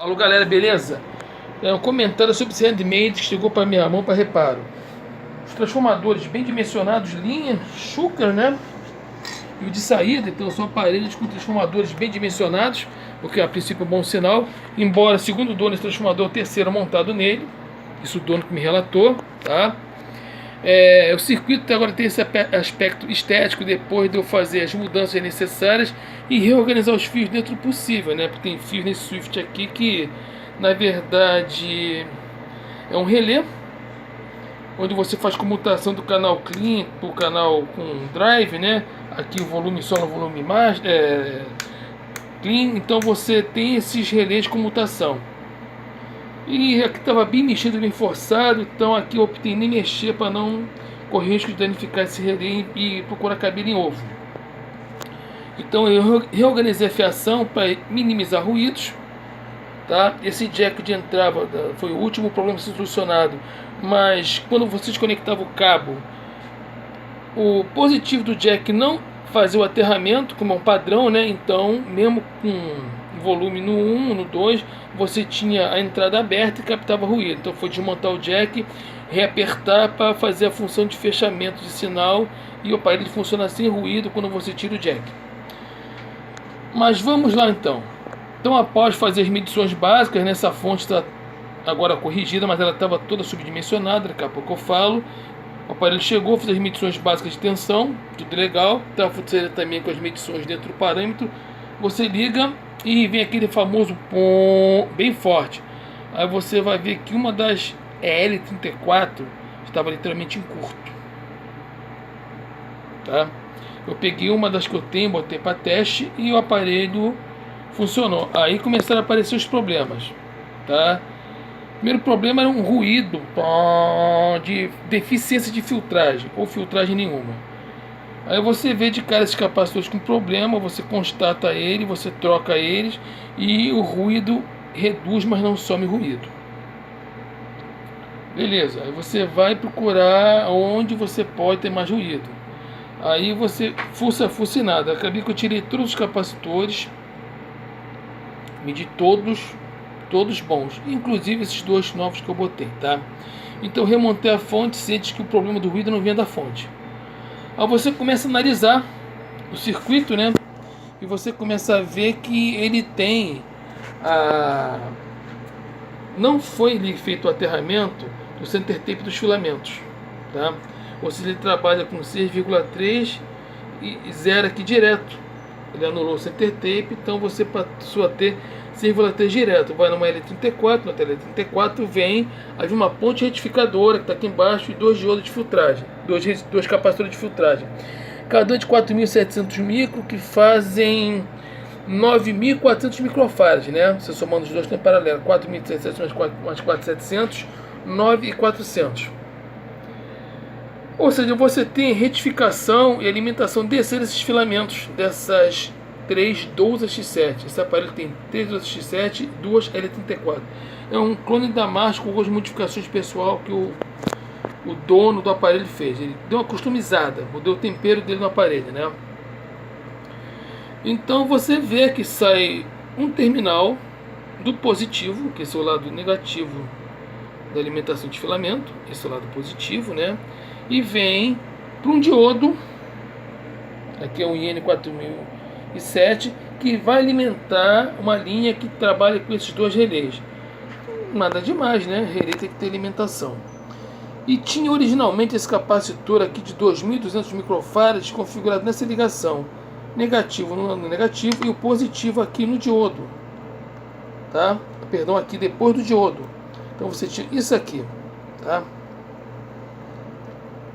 Alô galera, beleza? É um comentário sobre esse handmade que chegou para minha mão para reparo. Os transformadores bem dimensionados, linha, Schucker, né? E o de saída, então são aparelhos com transformadores bem dimensionados, o que a princípio é um bom sinal. Embora, segundo o dono, esse transformador terceiro montado nele, isso o dono que me relatou, tá? O circuito agora tem esse aspecto estético depois de eu fazer as mudanças necessárias e reorganizar os fios dentro do possível, né? Porque tem fios nesse Swift aqui que, na verdade, é um relé, onde você faz comutação do canal clean para o canal com drive, né? Aqui o volume só no volume mais, clean, então você tem esses relés de comutação. E aqui estava bem mexido, bem forçado, então aqui eu optei nem mexer para não correr risco de danificar esse relé e procurar cabelo em ovo. Então eu reorganizei a fiação para minimizar ruídos, tá? Esse jack de entrada foi o último problema solucionado, mas quando você desconectava o cabo, o positivo do jack não fazia o aterramento, como é um padrão, né? Então, mesmo com volume no 1, no 2, você tinha a entrada aberta e captava ruído. Então foi desmontar o jack, reapertar para fazer a função de fechamento de sinal e o aparelho funciona sem ruído quando você tira o jack. Mas vamos lá então. Então, após fazer as medições básicas, nessa fonte está agora corrigida, mas ela estava toda subdimensionada, daqui a pouco eu falo. O aparelho chegou, fiz as medições básicas de tensão, tudo legal. Está funcionando também com as medições dentro do parâmetro. Você liga e vem aquele famoso pom bem forte. Aí você vai ver que uma das EL34 estava literalmente em curto, tá? Eu peguei uma das que eu tenho, botei para teste e o aparelho funcionou. Aí começaram a aparecer os problemas, tá? O primeiro problema era um ruído de deficiência de filtragem ou filtragem nenhuma. Aí você vê de cara esses capacitores com problema, você constata ele, você troca eles e o ruído reduz, mas não some ruído. Beleza, aí você vai procurar onde você pode ter mais ruído. Aí você fuça e nada. Acabei que eu tirei todos os capacitores, medi todos bons, inclusive esses dois novos que eu botei, tá? Então remontei a fonte, sente que o problema do ruído não vem da fonte. Aí você começa a analisar o circuito, né? E você começa a ver que ele tem não foi feito o aterramento do center tape dos filamentos, tá? Ou seja, ele trabalha com 6,3 e 0 aqui direto. Ele anulou o center tape, então você passou a ter 6,3 direto. Vai numa L34, na L34 vem uma ponte retificadora que está aqui embaixo e dois diodos de filtragem, dois capacitores de filtragem. Cada um de 4.700 micro, que fazem 9.400 microfarads, né? Você somando os dois tem paralelo, 4.700 mais 4.700, 9.400. Ou seja, você tem retificação e alimentação desses filamentos dessas 3 12X7. Esse aparelho tem 3 12X7 e 2 L34. É um clone da Damasco com algumas modificações pessoal que o dono do aparelho fez. Ele deu uma customizada, mudou o tempero dele no aparelho, né? Então você vê que sai um terminal do positivo, que esse é o lado negativo da alimentação de filamento, esse é o lado positivo, né? E vem para um diodo, aqui é um IN4007, que vai alimentar uma linha que trabalha com esses dois relés. Nada demais, né? Relé tem que ter alimentação. E tinha originalmente esse capacitor aqui de 2.200 microfarads configurado nessa ligação. Negativo no negativo e o positivo aqui no diodo, tá? Perdão, aqui depois do diodo. Então você tinha isso aqui, tá?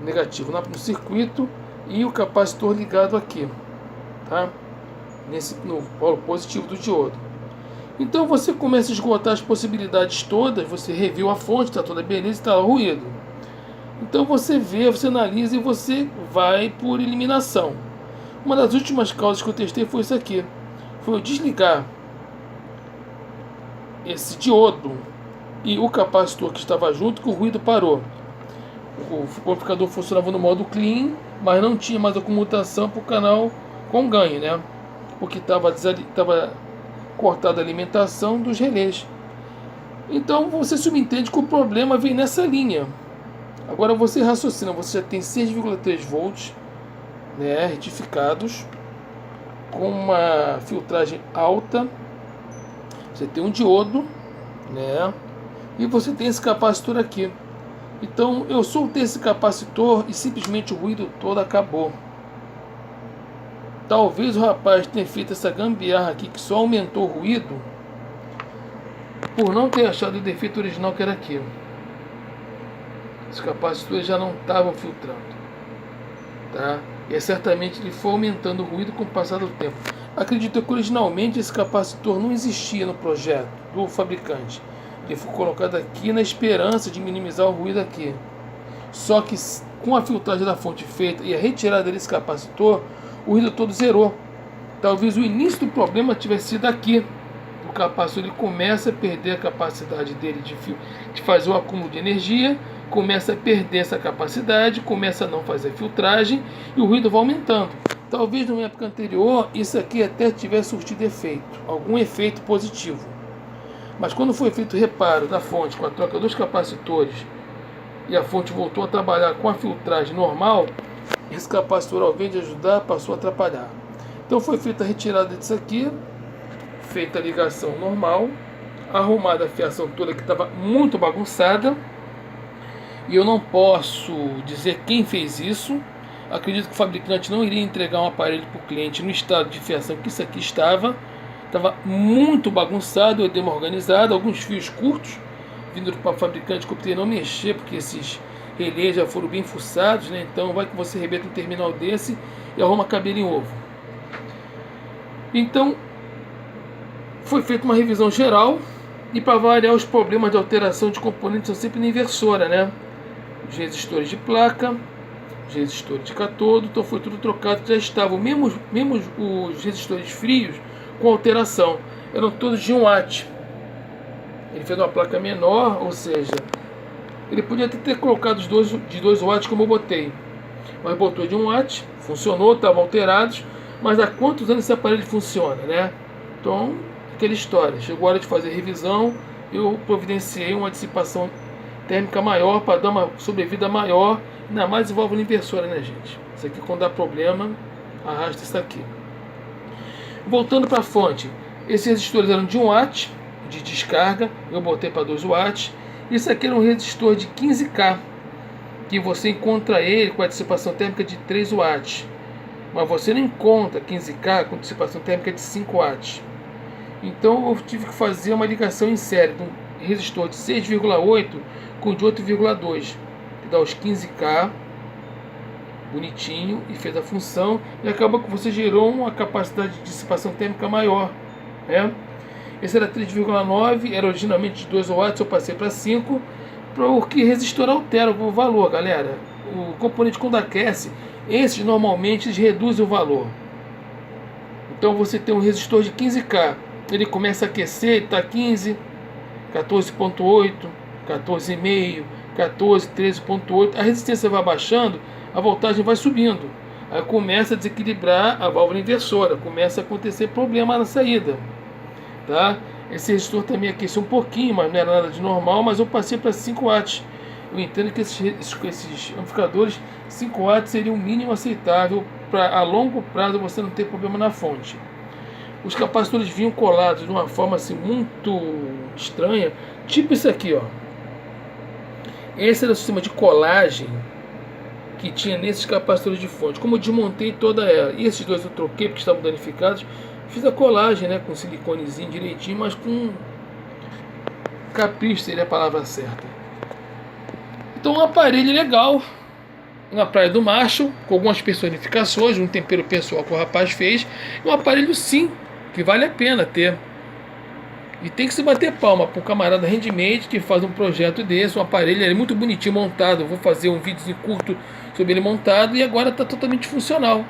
Negativo no circuito e o capacitor ligado aqui, tá? No polo positivo do diodo. Então você começa a esgotar as possibilidades todas, você reviu a fonte, está toda beleza, está o ruído. Então você vê, você analisa e você vai por eliminação. Uma das últimas causas que eu testei foi isso aqui. Foi eu desligar esse diodo e o capacitor que estava junto, que o ruído parou. O amplificador funcionava no modo clean, mas não tinha mais a comutação para o canal com ganho, né? Porque estava cortada a alimentação dos relés. Então você subentende que o problema vem nessa linha. Agora você raciocina, você já tem 6,3 volts, né, retificados, com uma filtragem alta, você tem um diodo, né, e você tem esse capacitor aqui. Então eu soltei esse capacitor e simplesmente o ruído todo acabou. Talvez o rapaz tenha feito essa gambiarra aqui que só aumentou o ruído por não ter achado o defeito original, que era aqui. Os capacitores já não estavam filtrando, tá? E certamente ele foi aumentando o ruído com o passar do tempo. Acredito que originalmente esse capacitor não existia no projeto do fabricante. Ele foi colocado aqui na esperança de minimizar o ruído aqui. Só que com a filtragem da fonte feita e a retirada desse capacitor, o ruído todo zerou. Talvez o início do problema tivesse sido aqui. O capacitor ele começa a perder a capacidade dele de fazer o acúmulo de energia, começa a perder essa capacidade, começa a não fazer filtragem e o ruído vai aumentando. Talvez numa época anterior isso aqui até tivesse surtido efeito, algum efeito positivo. Mas quando foi feito o reparo da fonte com a troca dos capacitores e a fonte voltou a trabalhar com a filtragem normal, esse capacitor, ao invés de ajudar, passou a atrapalhar. Então foi feita a retirada disso aqui, feita a ligação normal, arrumada a fiação toda que estava muito bagunçada, e eu não posso dizer quem fez isso. Acredito que o fabricante não iria entregar um aparelho para o cliente no estado de fiação que isso aqui estava muito bagunçado. Eu dei uma organizada, alguns fios curtos vindo para o fabricante que eu optei não mexer, porque esses relés já foram bem fuçados, né? Então vai que você arrebenta um terminal desse e arruma cabelo em ovo. Então foi feita uma revisão geral, e para variar, os problemas de alteração de componentes são sempre na inversora, né? Os resistores de placa, os resistores de catodo, então foi tudo trocado. Já estavam mesmo os resistores frios com alteração, eram todos de 1 watt. Ele fez uma placa menor, ou seja, ele podia ter colocado os dois de 2 watts como eu botei, mas botou de 1 watt, funcionou, estavam alterados. Mas há quantos anos esse aparelho funciona, né? Então, aquela história, chegou a hora de fazer revisão, eu providenciei uma dissipação térmica maior para dar uma sobrevida maior, ainda mais em válvula inversora, né, gente? Isso aqui, quando dá problema, arrasta isso aqui. Voltando para a fonte, esses resistores eram de 1 watt de descarga, eu botei para 2 watts. Isso aqui era um resistor de 15K, que você encontra ele com a dissipação térmica de 3 watts. Mas você não encontra 15K com dissipação térmica de 5 watts. Então eu tive que fazer uma ligação em série de um resistor de 6,8 com de 8,2, que dá os 15K, bonitinho, e fez a função, e acaba que você gerou uma capacidade de dissipação térmica maior, né? Esse era 3,9, era originalmente de 2 watts, eu passei para 5, porque resistor altera o valor, galera. O componente, quando aquece, esses normalmente eles reduzem o valor. Então você tem um resistor de 15K, ele começa a aquecer, está 15, 14.8, 14,5, 14, 13.8, a resistência vai baixando, a voltagem vai subindo, aí começa a desequilibrar a válvula inversora, começa a acontecer problema na saída, tá? Esse resistor também aqueceu um pouquinho, mas não era nada de normal, mas eu passei para 5 watts. Eu entendo que esses amplificadores 5 watts seria o mínimo aceitável para a longo prazo você não ter problema na fonte. Os capacitores vinham colados de uma forma assim muito estranha, tipo isso aqui, ó. Esse era o sistema de colagem que tinha nesses capacitores de fonte. Como eu desmontei toda ela, e esses dois eu troquei porque estavam danificados, fiz a colagem, né, com siliconezinho direitinho, mas com capricho seria a palavra certa. Então um aparelho legal, na Praia do Marshall, com algumas personificações, um tempero pessoal que o rapaz fez, um aparelho sim, que vale a pena ter. E tem que se bater palma para o camarada Handmade que faz um projeto desse, um aparelho, ele é muito bonitinho montado. Eu vou fazer um vídeo curto sobre ele montado, e agora está totalmente funcional.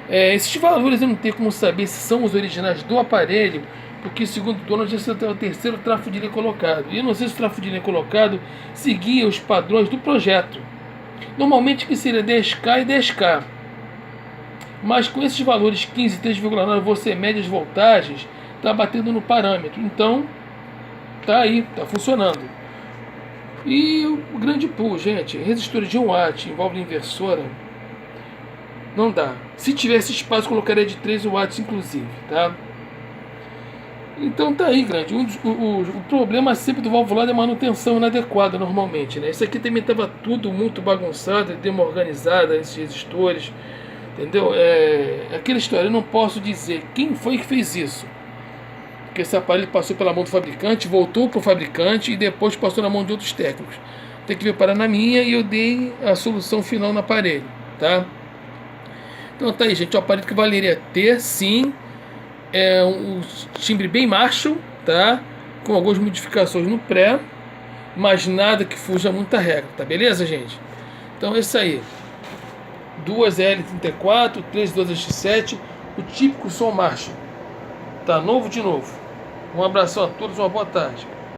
Esses valores eu não tenho como saber se são os originais do aparelho, porque segundo o dono já é o terceiro trafo de linha colocado, e eu não sei se o trafo de linha colocado seguia os padrões do projeto, normalmente que seria 10K e 10K, mas com esses valores 15 e 3,9 você mede as voltagens, tá batendo no parâmetro. Então, tá aí, tá funcionando. E o grande pull, gente, resistor de 1 watt envolve inversora, não dá. Se tivesse espaço, colocaria de 3 watts inclusive, tá? Então tá aí, grande. O problema sempre do valvulado é manutenção inadequada normalmente, né? Isso aqui também estava tudo muito bagunçado, demo organizado, esses resistores, entendeu? Aquela história, eu não posso dizer quem foi que fez isso. Porque esse aparelho passou pela mão do fabricante, voltou para o fabricante e depois passou na mão de outros técnicos. Tem que ver parar na minha e eu dei a solução final no aparelho, tá? Então tá aí, gente, o aparelho que valeria ter, sim, é um timbre bem Marshall, tá? Com algumas modificações no pré, mas nada que fuja muita regra, tá beleza, gente? Então é isso aí. 2L34, 312X7, o típico som Marshall. Tá novo de novo. Um abração a todos, uma boa tarde.